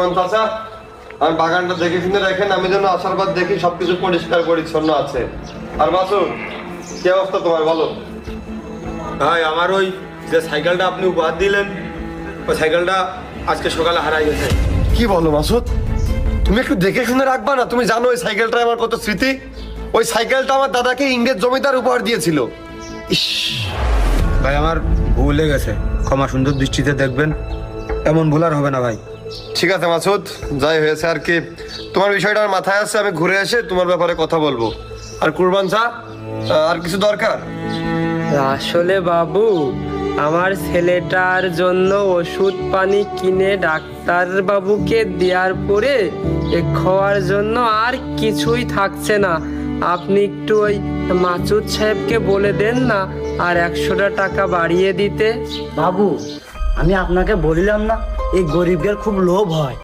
চাচা আর বাগানটা দেখে শুনে রাখেন, আমি যেন আসার পর দেখি সবকিছু পরিষ্কার পরিচ্ছন্ন আছে। আর মাসুদ, কি অবস্থা তোমার বলো? ভাই আমার ওই যে সাইকেলটা আপনি উপহার দিলেন, ওই সাইকেলটা আজকে সকালে হারাই গেছে। কি বলো মাসুদ, তুমি একটু দেখে শুনে রাখবা না? তুমি জানো ওই সাইকেলটা আমার কত স্মৃতি। ওই সাইকেলটা আমার দাদাকে ইংরেজ জমিদার উপহার দিয়েছিল। ইস, ভাই আমার ভুল হয়ে গেছে, ক্ষমা সুন্দর দৃষ্টিতে দেখবেন, এমন ভুল আর হবে না ভাই। ঠিক আছে মাসুদ, যাই হয়েছে আর কি। তোমার বিষয়টা আমার মাথায় আছে, আমি ঘুরে এসে তোমার ব্যাপারে কথা বলবো। আর কুরবান চা, আর কিছু দরকার? আসলে বাবু, আমার ছেলেটার জন্য ওষুধ পানি কিনে ডাক্তার বাবুকে দেওয়ার পরে খাওয়ার জন্য আর কিছুই থাকছে না। আপনি একটু ওই মাসুদ সাহেবকে বলে দেন না আর 100টা টাকা বাড়িয়ে দিতে। বাবু, আমি আপনাকে বলিলাম না, এই গরিবদের খুব লোভ হয়।